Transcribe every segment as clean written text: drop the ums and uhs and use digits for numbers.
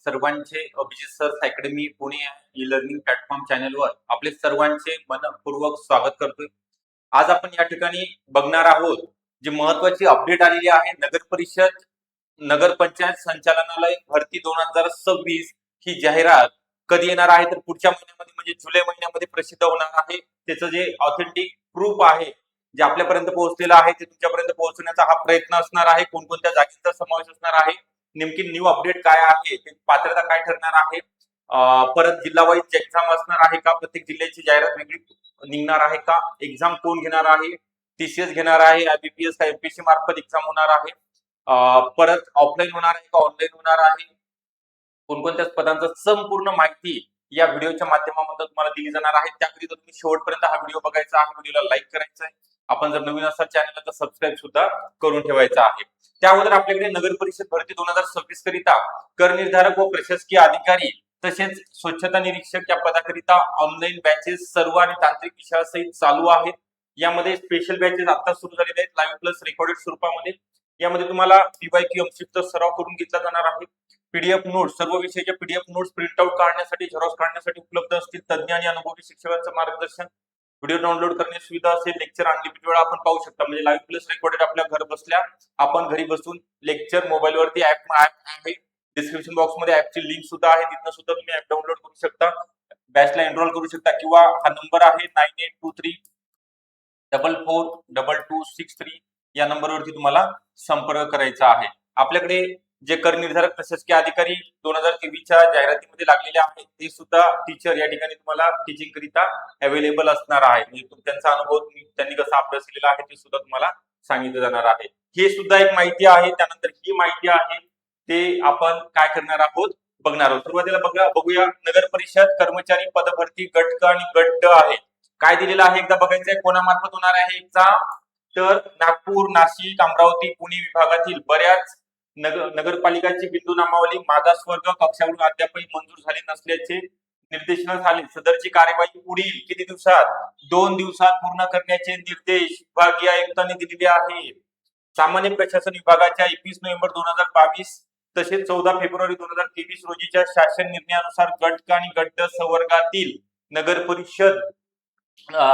सर्वांचे Abhijit sir academy Pune e learning platform चॅनलवर आपले सर्वांचे मनपूर्वक स्वागत करतोय। आज आपण या ठिकाणी बघणार आहोत जी महत्त्वाची अपडेट आलेली आहे नगर परिषद नगर पंचायत संचालनालय भरती 2026 ही जाहिरात कधी येणार आहे तर पुढच्या महिन्यामध्ये म्हणजे जुलै महिन्यामध्ये प्रसिद्ध होणार आहे। त्याचं जे ऑथेंटिक प्रूफ आहे जे आपल्यापर्यंत पोहोचलेलं आहे ते तुमच्यापर्यंत पोहोचवण्याचा हा प्रयत्न असणार आहे। कोणकोणत्या जागेचा समावेश असणार आहे, नेमकी न्यू अपडेट काय आहे, पात्रता काय ठरणार आहे, परत जिल्हा वाईज एक्झाम असणार आहे का, प्रत्येक जिल्ह्याची जाहिरात वेगळी निघणार आहे का, एक्झाम कोण घेणार आहे, टीसीएस घेणार आहे, आयबीपीएस का एमपीएससी मार्फत एक्झाम होणार आहे, परत ऑफलाईन होणार आहे का ऑनलाईन होणार आहे, कोणकोणत्या पदांचं संपूर्ण माहिती या व्हिडिओच्या माध्यमातून तुम्हाला दिली जाणार आहे। त्याकरिता तुम्ही शेवटपर्यंत हा व्हिडिओ बघायचा आहे, व्हिडिओला लाईक करायचा आहे, आपण जर नवीन असाल चॅनलला तर सबस्क्राईब सुद्धा करून ठेवायचा आहे। त्या अगोदर आपल्याकडे नगर परिषद भरती 2026 करिता कर निर्धारक व प्रशासकीय अधिकारी तसेच स्वच्छता निरीक्षक या पदाकरिता ऑनलाईन बॅचेस सर्व आणि तांत्रिक विषयासहित चालू आहेत। यामध्ये स्पेशल बॅचेस आता सुरू झालेले आहेत लाईव्ह प्लस रेकॉर्डेड स्वरूपामध्ये। यामध्ये तुम्हाला पीवायक्यू एमसीक्यूचा सराव करून घेतला जाणार आहे। पीडीएफ नोट्स सर्व विषयाच्या पीडीएफ नोट्स प्रिंट आउट काढण्यासाठी झेरॉक्स काढण्यासाठी उपलब्ध असतील। तज्ञ आणि अनुभवी शिक्षकांचं मार्गदर्शन, व्हिडिओ डाउनलोड करण्याची सुविधा असेल, लेक्चर अनलिमिटेड वेळा आपण पाहू शकता। म्हणजे लाईव्ह प्लस रेकॉर्डेड आपल्या घर बसल्या आपण घरी बसून लेक्चर मोबाईल वरती ऍप आहे, डिस्क्रिप्शन बॉक्स मध्ये ऍपची लिंक सुद्धा आहे, तिथून सुद्धा तुम्ही ऍप डाउनलोड करू शकता, बॅचला एनरोल करू शकता किंवा हा नंबर आहे 9823442263 या नंबरवरती तुम्हाला संपर्क करायचा आहे। आपल्याकडे जे कर निर्धारक प्रशासकीय अधिकारी 2023च्या जाहिरातीमध्ये लागलेले आहेत ते सुद्धा टीचर या ठिकाणी तुम्हाला टीचिंग करिता अवेलेबल असणार आहे। म्हणजे त्यांचा अनुभव त्यांनी कसा अभ्यास केलेला आहे ते सुद्धा तुम्हाला सांगितलं जाणार आहे। हे सुद्धा एक माहिती आहे। त्यानंतर ही माहिती आहे ते आपण काय करणार आहोत बघणार आहोत। सुरुवातीला बघूया नगर परिषद कर्मचारी पदभरती गट क आणि गट ड आहे। काय दिलेलं आहे एकदा बघायचंय, कोणामार्फत होणार आहे एक्झाम, तर नागपूर, नाशिक, अमरावती, पुणे विभागातील बऱ्याच नगरपालिकांची बिंदू नामावली मागासवर्ग कक्षावरून अद्यापही मंजूर झाली नसल्याचे निर्देशन झाले। सदरची कार्यवाही पुढील किती दिवसात, 2 दिवसात पूर्ण करण्याचे निर्देश विभागीय आयुक्तांनी दिलेले आहेत। सामान्य प्रशासन विभागाच्या 21 नोव्हेंबर 2022 तसेच 14 फेब्रुवारी 2023 रोजीच्या शासन निर्णयानुसार गट क आणि गट ड संवर्गातील नगर परिषद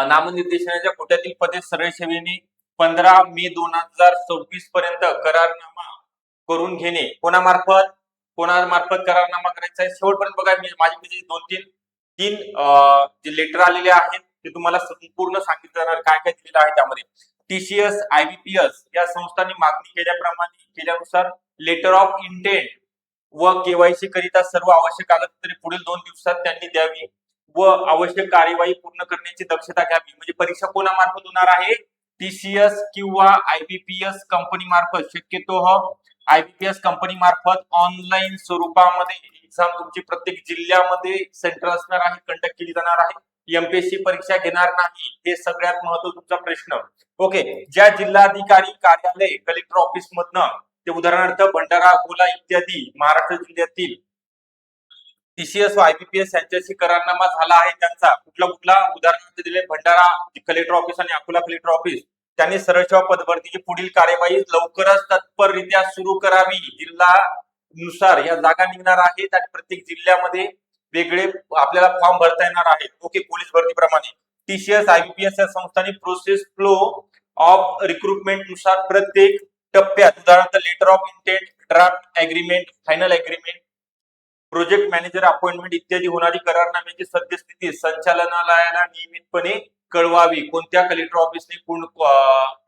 नामनिर्देशनाच्या कोट्यातील पदे सरळ सेवेने 15 मे 2026 पर्यंत करारनामा करून घेणे। कोणामार्फत करारनामा करायचा आहे शेवटपर्यंत बघा। माझ्याकडे 2-3 जे लेटर आलेले आहेत ते तुम्हाला संपूर्ण सांगितलं जाणार काय काय दिलेलं आहे। त्यामध्ये टीसीएस आयबीपीएस या संस्थांनी मागणी केल्यानुसार लेटर ऑफ इंटेंट व केवायसी करिता सर्व आवश्यक कागदपत्रे पुढील 2 दिवसात त्यांनी द्यावी व आवश्यक कार्यवाही पूर्ण करण्याची दक्षता घ्यावी। म्हणजे परीक्षा कोणामार्फत होणार आहे, टीसीएस किंवा आयबीपीएस कंपनी मार्फत, शक्यतो आयबीपीएस कंपनी मार्फत ऑनलाईन स्वरूपामध्ये एक्झाम तुमची प्रत्येक जिल्ह्यामध्ये सेंटर असणार आहे, कंडक्ट केली जाणार आहे। एमपीएससी परीक्षा घेणार नाही हे सगळ्यात महत्त्वाचा तुमचा प्रश्न। ओके, ज्या जिल्हाधिकारी कार्यालय कलेक्टर ऑफिस मधनं ते उदाहरणार्थ भंडारा, अकोला इत्यादी महाराष्ट्र जिल्ह्यातील टीसीएस व आयबीपीएस यांच्याशी करारनामा झाला आहे त्यांचा कुठला उदाहरणार्थ दिले भंडारा कलेक्टर ऑफिस आणि अकोला कलेक्टर ऑफिस, त्यांनी सरळ सेवा पदभरतीची पुढील कार्यवाही लवकरच तत्पररित्या सुरू करावी। जिल्हानुसार या जागा निघणार आहेत आणि प्रत्येक जिल्ह्यामध्ये वेगळे आपल्याला फॉर्म भरता येणार आहेत। ओके, पोलीस भरतीप्रमाणे टीसीएस आयबीपीएस या संस्थांनी प्रोसेस फ्लो ऑफ रिक्रुटमेंट नुसार प्रत्येक टप्प्यात उदाहरणार्थ letter of intent, draft agreement, final agreement, project manager appointment इत्यादी होणारी करारनाम्याची सद्यस्थिती संचालनालयाला नियमितपणे कळवावी। कोणत्या कलेक्टर ऑफिसने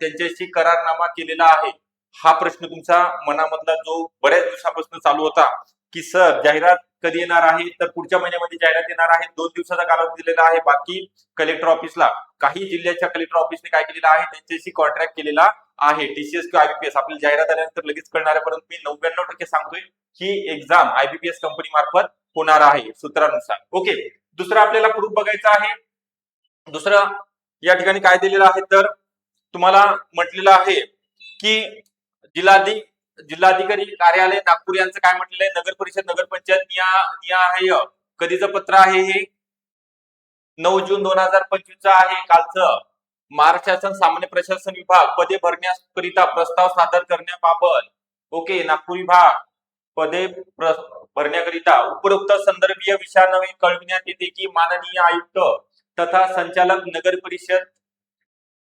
त्यांच्याशी करारनामा केलेला आहे हा प्रश्न तुमच्या मनामधला जो बऱ्याच दिवसापासून चालू होता की सर जाहिरात कधी येणार आहे, तर पुढच्या महिन्यामध्ये जाहिरात येणार आहे। 2 दिवसाचा कालावधी दिलेला आहे बाकी कलेक्टर ऑफिसला। काही जिल्ह्याच्या कलेक्टर ऑफिसने काय केलेलं आहे, त्यांच्याशी कॉन्ट्रॅक्ट केलेला आहे। टीसीएस किंवा आयबीपीएस आपल्याला जाहिरात आल्यानंतर लगेच कळणार आहे, परंतु मी 99% सांगतोय ही एक्झाम आयबीपीएस कंपनी मार्फत होणार आहे सूत्रानुसार। ओके, दुसरा आपल्याला प्रूफ बघायचा आहे। दुसरं या ठिकाणी काय दिलेलं आहे, तर तुम्हाला म्हटलेलं आहे की जिल्हाधिकारी कार्यालय नागपूर यांचं काय म्हटलेलं आहे, नगर परिषद नगर पंचायत निहाय कधीचं पत्र आहे हे 9 जून 2025 आहे कालचं। महाराष्ट्र शासन सामान्य प्रशासन विभाग पदे भरण्याकरिता प्रस्ताव सादर करण्याबाबत। ओके, नागपूर विभाग भरण्याकरिता उपरोक्त संदर्भीय विषयान्वये कळविण्यात येते की माननीय आयुक्त तथा संचालक नगर परिषद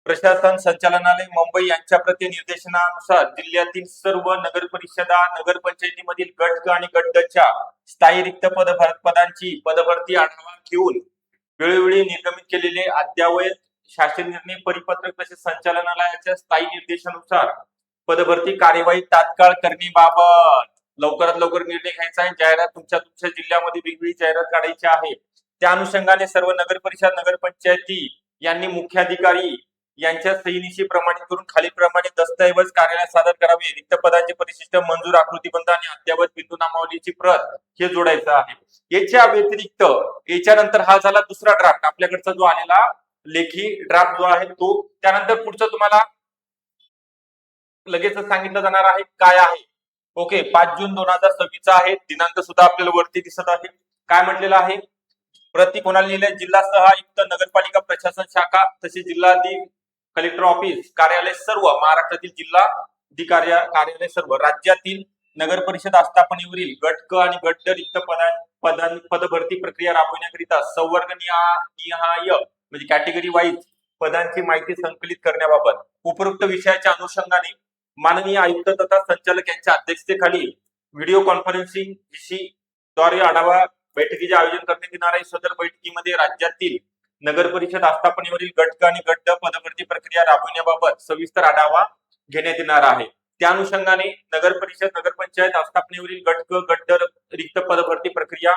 प्रशासन संचालनालय मुंबई यांच्या प्रति निर्देशनानुसार जिल्ह्यातील सर्व नगर परिषदा नगर पंचायतीमधील गट आणि गटच्या स्थायी रिक्त पदांची पदभरती आढावा घेऊन वेळोवेळी निर्गमित केलेले अद्ययावत शासन निर्णय परिपत्रक तसेच संचालनालयाच्या स्थायी निर्देशानुसार पदभरती कार्यवाही तात्काळ करण्याबाबत लवकरात लवकर निर्णय घ्यायचा आहे। जाहिरात तुमच्या जिल्ह्यामध्ये वेगवेगळी जाहिरात काढायची आहे। त्या अनुषंगाने सर्व नगर परिषद नगर पंचायती यांनी मुख्याधिकारी यांच्या सहीनिशी प्रमाणित करून खालीलप्रमाणे दस्तऐवज कार्यालयात सादर करावे। रिक्त पदांचे परिशिष्ट मंजूर आकृतीबंध आणि अद्ययावत बिंदू नामावलीची प्रत हे जोडायचं आहे। याच्या व्यतिरिक्त याच्यानंतर हा झाला दुसरा ड्राफ्ट आपल्याकडचा जो आलेला लेखी ड्राफ्ट जो आहे तो। त्यानंतर पुढचं तुम्हाला लगेच सांगितलं जाणार आहे काय आहे। ओके 5 जून 2026 आहे। दिनांक सुद्धा आपल्याला वरती दिसत आहे। काय म्हटलेलं आहे प्रति कोणाला लिहिले जिल्हा सह आयुक्त नगरपालिका प्रशासन शाखा तसेच जिल्हाधिकारी कलेक्टर ऑफिस कार्यालय सर्व महाराष्ट्रातील कार्यालय सर्व राज्यातील नगर परिषद आस्थापनेवरील गट क आणि गट रिक्त पदभरती प्रक्रिया राबविण्याकरिता संवर्गनिहाय म्हणजे कॅटेगरी वाईज पदांची माहिती संकलित करण्याबाबत उपरोक्त विषयाच्या अनुषंगाने माननीय आयुक्त तथा संचालक यांच्या अध्यक्षतेखाली व्हिडिओ कॉन्फरन्सिंग द्वारे आढावा बैठकीचे आयोजन करण्यात येणार आहे। सदर बैठकीमध्ये राज्यातील नगर परिषद आस्थापनेवरील गट आणि गट पदभरती प्रक्रिया राबविण्याबाबत सविस्तर आढावा घेण्यात येणार आहे। त्या अनुषंगाने नगर परिषद नगर पंचायत आस्थापनेवरील गट रिक्त पदभरती प्रक्रिया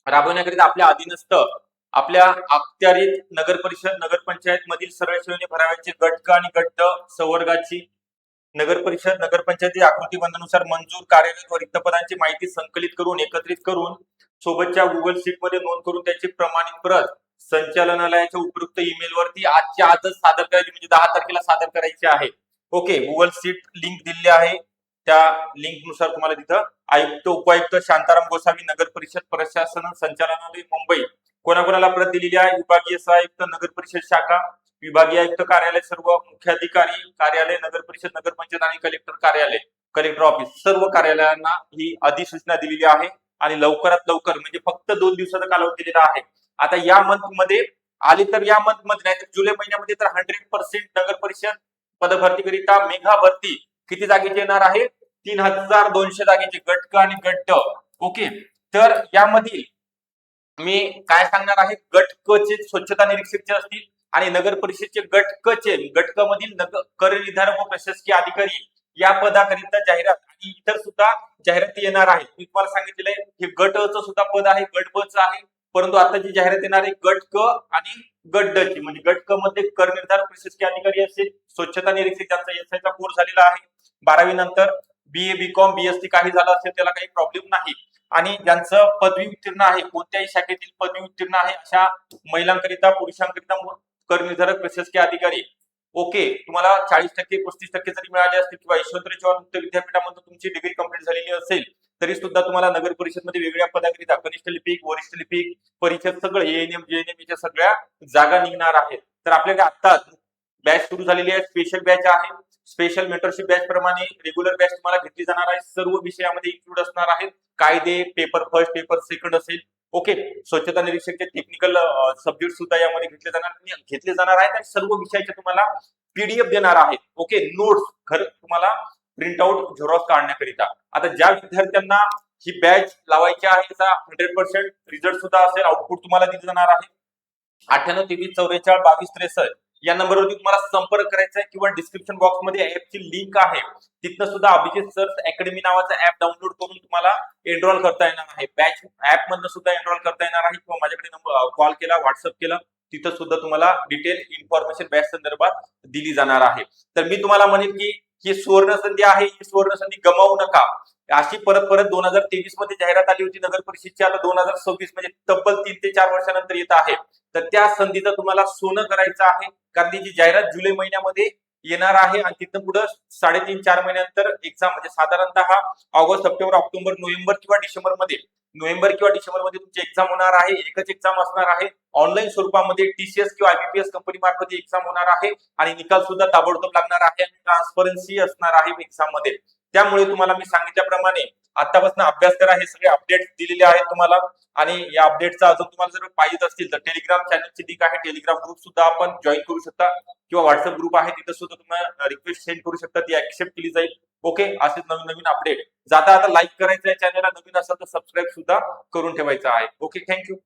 राबवण्याकरिता आपल्या अधीनस्थ आपल्या अखत्यारीत नगर परिषद नगर पंचायत मधील सरळ सेवेने भराव्याचे गट आणि गट संवर्गाची नगर परिषद नगर पंचायती आकृतीबंधानुसार मंजूर कार्यरत व रिक्त पदांची माहिती संकलित करून एकत्रित करून सोबतच्या गुगल शीट मध्ये नोंद करून त्याची प्रमाणित प्रत संचालनालयाच्या उपयुक्त ईमेल वरती आजच्या आजच सादर करायची म्हणजे 10 तारखेला सादर करायची आहे। ओके गुगल शीट लिंक दिलेली आहे त्या लिंक नुसार तुम्हाला तिथं आयुक्त उपायुक्त शांताराम गोसावी नगर परिषद प्रशासन संचालनालय मुंबई कोणाकोणाला प्रत दिलेली आहे विभागीय सहायुक्त नगर परिषद शाखा विभागीय आयुक्त कार्यालय सर्व मुख्याधिकारी कार्यालय नगर परिषद नगर पंचायत आणि कलेक्टर कार्यालय कलेक्टर ऑफिस सर्व कार्यालयांना ही अधिसूचना दिलेली आहे आणि लवकरात लवकर म्हणजे फक्त 2 दिवसाचा कालावधी दिलेला आहे। आता या मंथ मध्ये आली तर या मंथ मध्ये नाही तर जुलै महिन्यामध्ये तर 100% नगर परिषद पदभरतीकरिता मेघा भरती किती जागेची येणार आहे 3200 जागेची गट आणि गट। ओके तर यामध्ये मी काय सांगणार आहे गट क चे स्वच्छता निरीक्षकचे असतील आणि नगर परिषदचे गट क चे गट क मधील कर निर्धारक व प्रशासकीय अधिकारी या पदाकरिता जाहिरात आणि इतर सुद्धा जाहिराती येणार आहे। मी तुम्हाला सांगितलेलं आहे हे गट च सुद्धा पद आहे गट ब च आहे परंतु आता जी जाहिरात येणार आहे गट क आणि गट ड ची म्हणजे गट क मध्ये कर निर्धारक प्रशासकीय अधिकारी असेल स्वच्छता निरीक्षक ज्यांचा एसआय चा कोर्स झालेला आहे 12वी नंतर बीए बीकॉम बीएससी काही झालं असेल त्याला काही प्रॉब्लेम नाही आणि ज्यांचं पदवी उत्तीर्ण आहे कोणत्याही शाखेतील पदवी उत्तीर्ण आहे अशा महिलांकरिता पुरुषांकरिता कर निर्धारक प्रशासकीय अधिकारी। ओके तुम्हाला 40% 35% जरी मिळाले असतील किंवा यशवंतराव चव्हाण मुक्त विद्यापीठामध्ये तुमची डिग्री कंप्लीट झालेली असेल तरी सुद्धा तुम्हाला नगर परिषद मध्ये वेगळ्या पदाकरिता कनिष्ठ लिपिक वरिष्ठ लिपिक परिषद सगळं एएनएम जेएनएम च्या सगळ्या जागा निघणार आहेत। तर आपल्याकडे आता बॅच सुरू झालेली आहे स्पेशल बॅच आहे स्पेशल मेंटरशिप बॅच प्रमाणे रेग्युलर बॅच तुम्हाला घेतली जाणार आहे सर्व विषयामध्ये इन्क्लूड असणार आहेत कायदे पेपर फर्स्ट पेपर सेकंड असेल। ओके स्वच्छता निरीक्षकचे टेक्निकल सब्जेक्ट सुद्धा यामध्ये घेतले जाणार आहेत आणि सर्व विषयाचे तुम्हाला पीडीएफ देणार आहेत। ओके नोट्स घर तुम्हाला प्रिंट आउट झेरॉक्स काढण्याकरिता आता ज्या विद्यार्थ्यांना ही बॅच लावायची आहे त्याचा 100% रिझल्ट सुद्धा असेल आउटपुट तुम्हाला दिले जाणार आहे 98 23 44 22 63 या नंबरवरती तुम्हाला संपर्क करायचा आहे किंवा डिस्क्रिप्शन बॉक्स मध्ये ऍपची लिंक आहे तिथनं सुद्धा अभिजित सर्च अकॅडमी नावाचा ऍप डाउनलोड करून तुम्हाला एनरोल करता येणार आहे। बॅच ऍप मधनं सुद्धा एनरोल करता येणार आहे किंवा माझ्याकडे कॉल केला व्हॉट्सअप केला तिथं सुद्धा तुम्हाला डिटेल इन्फॉर्मेशन बॅच संदर्भात दिली जाणार आहे। तर मी तुम्हाला म्हणेन की ही सुवर्ण संधी आहे ही सुवर्ण संधी गमावू नका। अशी परत 2023 मध्ये जाहिरात आली होती नगर परिषदची आता 2026 म्हणजे तब्बल 3 ते 4 वर्षानंतर येत आहे तर त्या संधीचं तुम्हाला सोनं करायचं आहे कारण जी जाहिरात जुलै महिन्यामध्ये येणार आहे आणि तिथून पुढे 3.5-4 महिन्यानंतर एक्झाम म्हणजे साधारणतः ऑगस्ट सप्टेंबर ऑक्टोबर नोव्हेंबर किंवा डिसेंबर मध्ये तुमची एक्झाम होणार आहे। एकच एक्झाम असणार आहे ऑनलाईन स्वरूपामध्ये टीसीएस किंवा आयबीपीएस कंपनी मार्फत एक्झाम होणार आहे आणि निकाल सुद्धा ताबडतोब लागणार आहे आणि ट्रान्सपरन्सी असणार आहे एक्झाम मध्ये। त्यामुळे तुम्हाला मी सांगितल्याप्रमाणे आतापासून अभ्यास करा. हे सगळे अपडेट दिलेले आहेत तुम्हाला आणि या अपडेटचा अजून तुम्हाला जर पाहिजे असतील तर टेलिग्राम चॅनलची लिंक आहे, टेलिग्राम ग्रुप सुद्धा आपण जॉईन करू शकता किंवा व्हॉट्सअप ग्रुप आहे, तिथे सुद्धा तुम्हाला रिक्वेस्ट सेंड करू शकता, ती ऍक्सेप्ट केली जाईल. ओके, असेच नवीन नवीन अपडेट. जाता आता लाईक करायचं आहे चॅनलला, नवीन असेल तर सबस्क्राईब सुद्धा करून ठेवायचं आहे. Okay, thank you.